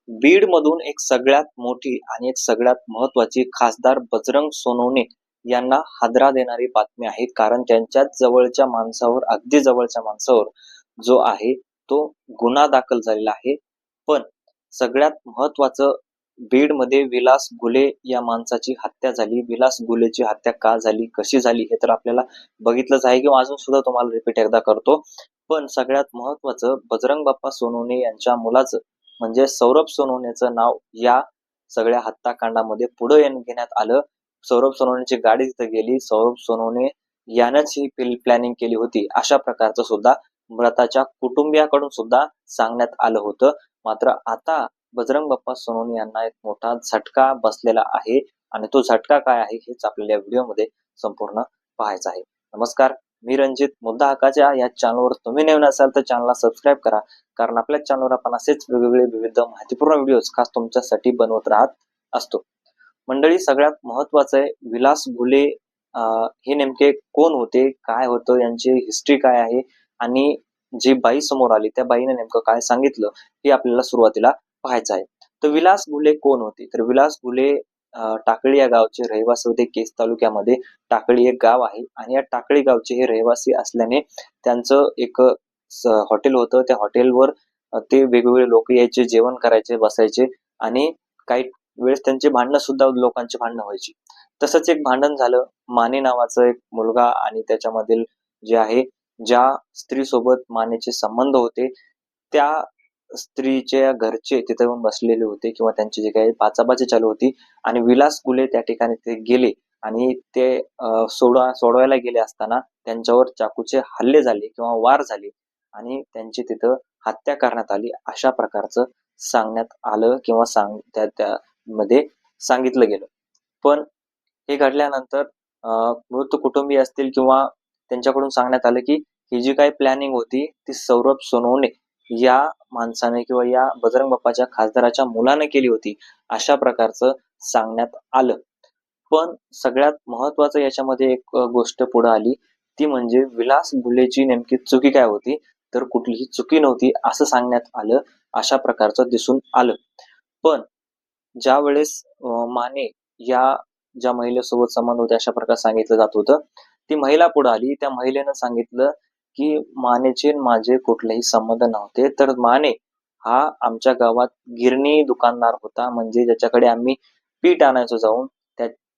बीड मधून एक सगळ्यात मोठी आणि एक सगळ्यात महत्वाची खासदार बजरंग सोनवणे यांना हादरा देणारी बातमी आहे. कारण त्यांच्याच जवळच्या माणसावर, अगदी जवळच्या माणसावर जो आहे तो गुन्हा दाखल झालेला आहे. पण सगळ्यात महत्वाचं, बीडमध्ये विलास घुले या माणसाची हत्या झाली. विलास घुलेची हत्या का झाली, कशी झाली हे तर आपल्याला बघितलंच आहे किंवा अजून सुद्धा तुम्हाला रिपीट एकदा करतो. पण सगळ्यात महत्वाचं, बजरंग बाप्पा सोनवणे यांच्या मुलाचं म्हणजे सौरभ सोनवणेचं नाव या सगळ्या हत्याकांडामध्ये पुढे घेण्यात आलं. सौरभ सोनवणेची गाडी तिथे गेली. सौरभ सोनवणे यानंच ही प्लॅनिंग केली होती, अशा प्रकारचं सुद्धा मृताच्या कुटुंबियाकडून सुद्धा सांगण्यात आलं होतं. मात्र आता बजरंग बाप्पा सोनवणे यांना एक मोठा झटका बसलेला आहे आणि तो झटका काय आहे हेच आपल्याला या व्हिडिओमध्ये संपूर्ण पाहायचं आहे. नमस्कार, मी रंजित. मुद्दा हक्काच्या या चॅनलवर तुम्ही नवीन असाल तर चॅनलला सबस्क्राईब करा, कारण आपल्या चॅनलवर आपण असेच वेगवेगळे विविध माहितीपूर्ण व्हिडिओज खास तुमच्यासाठी बनवत राहत असतो. मंडळी, सगळ्यात महत्वाचं आहे, विलास घुले हे नेमके कोण होते, काय होतं, यांची हिस्ट्री काय आहे आणि जी बाई समोर आली त्या बाईने नेमकं काय सांगितलं हे आपल्याला सुरुवातीला पाहायचं आहे. तर विलास घुले कोण होते? तर विलास घुले टाकळी या गावचे रहिवासी होते. केस तालुक्यामध्ये टाकळी एक गाव आहे आणि या टाकळी गावचे हे रहिवासी असल्याने त्यांचं एक हॉटेल होतं. त्या हॉटेलवर ते वेगवेगळे लोक यायचे, जेवण करायचे, बसायचे आणि काही वेळेस त्यांचे भांडणं सुद्धा, लोकांची भांडणं व्हायची. तसंच एक भांडण झालं. माने नावाचा एक मुलगा आणि त्याच्यामधील जे आहे, ज्या स्त्री सोबत मानेचे संबंध होते त्या स्त्रीच्या घरचे तिथे येऊन बसलेले होते किंवा त्यांची जी काही बाचाबाची चालू होती आणि विलास घुले त्या ठिकाणी ते गेले आणि ते सोडवायला गेले असताना त्यांच्यावर चाकूचे हल्ले झाले किंवा वार झाले आणि त्यांची तिथं हत्या करण्यात आली, अशा प्रकारचं सांगण्यात आलं किंवा त्यामध्ये सांगितलं गेलं. पण हे घडल्यानंतर मृत कुटुंबीय असतील किंवा त्यांच्याकडून सांगण्यात आलं की ही जी काही प्लॅनिंग होती ती सौरभ सोनवणे या माणसाने किंवा या बजरंग बाप्पाच्या खासदाराच्या मुलाने केली होती, अशा प्रकारचं सांगण्यात आलं. पण सगळ्यात महत्वाचं याच्यामध्ये एक गोष्ट पुढे आली, ती म्हणजे विलास घुलेची नेमकी चुकी काय होती. तर कुठलीही चुकी नव्हती असं सांगण्यात आलं, अशा प्रकारचं दिसून आलं. पण ज्या वेळेस माने या ज्या महिलेसोबत संबंध होते अशा प्रकारे सांगितलं जात होतं, ती महिला पुढे आली. त्या महिलेनं सांगितलं की मानेचे माझे कुठलेही संबंध नव्हते, तर माने हा आमच्या गावात गिरणी दुकानदार होता, म्हणजे ज्याच्याकडे आम्ही पीठ आणायचो जाऊन,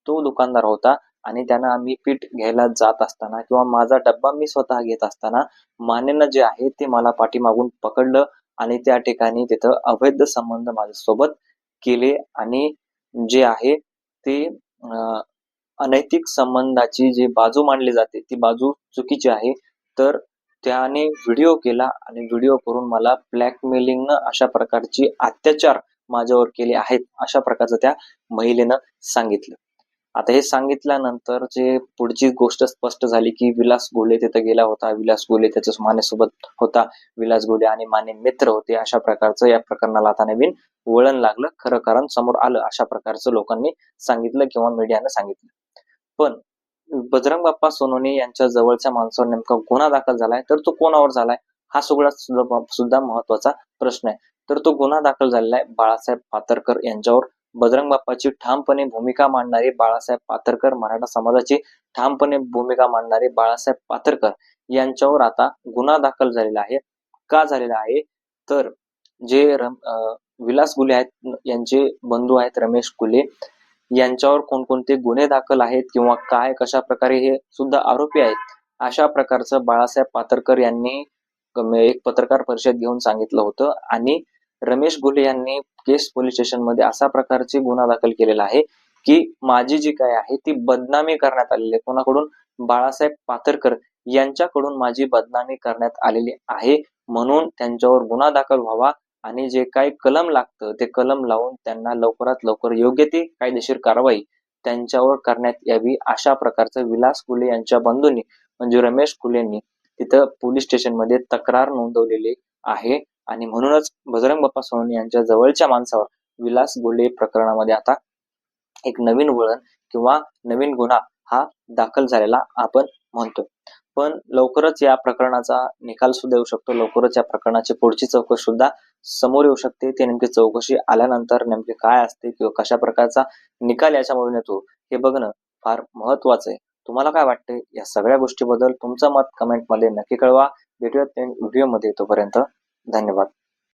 तो दुकानदार होता आणि त्यानं आम्ही पीठ घ्यायला जात असताना किंवा माझा डब्बा मी स्वतः घेत असताना मानेनं जे आहे ते मला पाठीमागून पकडलं आणि त्या ठिकाणी तिथं अवैध संबंध माझ्यासोबत केले आणि जे आहे ते अनैतिक संबंधाची जी बाजू मांडली जाते ती बाजू चुकीची आहे. तर त्याने व्हिडिओ केला आणि व्हिडिओ करून मला ब्लॅकमेलिंगनं अशा प्रकारची अत्याचार माझ्यावर केले आहेत, अशा प्रकारचं त्या महिलेनं सांगितलं. आता हे सांगितल्यानंतर जे पुढची गोष्ट स्पष्ट झाली की विलास घुले तिथे गेला होता, विलास घुले त्याच्या मानेसोबत होता, विलास घुले आणि माने मित्र होते, अशा प्रकारचं या प्रकरणाला आता नवीन वळण लागलं, खरं कारण समोर आलं, अशा प्रकारचं लोकांनी सांगितलं किंवा मीडियानं सांगितलं. पण बजरंग बाप्पा सोनवणे यांच्या जवळच्या माणसावर नेमका गुन्हा दाखल झालाय, तर तो कोणावर झालाय हा सुद्धा महत्वाचा प्रश्न आहे. तर तो गुन्हा दाखल झालेला आहे बाळासाहेब पातरकर यांच्यावर. बजरंग बाप्पाची ठामपणे भूमिका मांडणारे बाळासाहेब पातरकर, मराठा समाजाची ठामपणे भूमिका मांडणारे बाळासाहेब पातरकर यांच्यावर आता गुन्हा दाखल झालेला आहे. का झालेला आहे? तर जे विलास घुले आहेत, यांचे बंधू आहेत रमेश घुले, यांच्यावर कोणकोणते गुन्हे दाखल आहेत किंवा काय, कशा प्रकारे हे सुद्धा आरोपी आहेत, अशा प्रकारचं बाळासाहेब पातरकर यांनी एक पत्रकार परिषद घेऊन सांगितलं होतं आणि रमेश घुले यांनी केस पोलीस स्टेशन मध्ये अशा प्रकारचे गुन्हा दाखल केलेला आहे की माझी जी काय आहे ती बदनामी करण्यात आलेली आहे. कोणाकडून? बाळासाहेब पातरकर यांच्याकडून माझी बदनामी करण्यात आलेली आहे, म्हणून त्यांच्यावर गुन्हा दाखल व्हावा आणि जे काही कलम लागतं ते कलम लावून त्यांना लवकरात लवकर योग्य ती कायदेशीर कारवाई त्यांच्यावर करण्यात यावी, अशा प्रकारचं विलास घुले यांच्या बंधूंनी म्हणजे रमेश घुलेंनी तिथं पोलीस स्टेशन मध्ये तक्रार नोंदवलेली आहे. आणि म्हणूनच बजरंग बाप्पा सोनवणे यांच्या जवळच्या माणसावर विलास घुले प्रकरणामध्ये आता एक नवीन वळण किंवा नवीन गुन्हा हा दाखल झालेला आपण म्हणतो. पण लवकरच या प्रकरणाचा निकाल सुद्धा येऊ शकतो. लवकरच या प्रकरणाची पुढची चौकशी सुद्धा समोर येऊ शकते. ती नेमकी चौकशी आल्यानंतर नेमके काय असते किंवा कशा प्रकारचा निकाल याच्यामधून येतो हे बघणं फार महत्त्वाचं आहे. तुम्हाला काय वाटते या सगळ्या गोष्टीबद्दल? तुमचं मत कमेंटमध्ये नक्की कळवा. भेटूयात व्हिडिओमध्ये. तोपर्यंत धन्यवाद.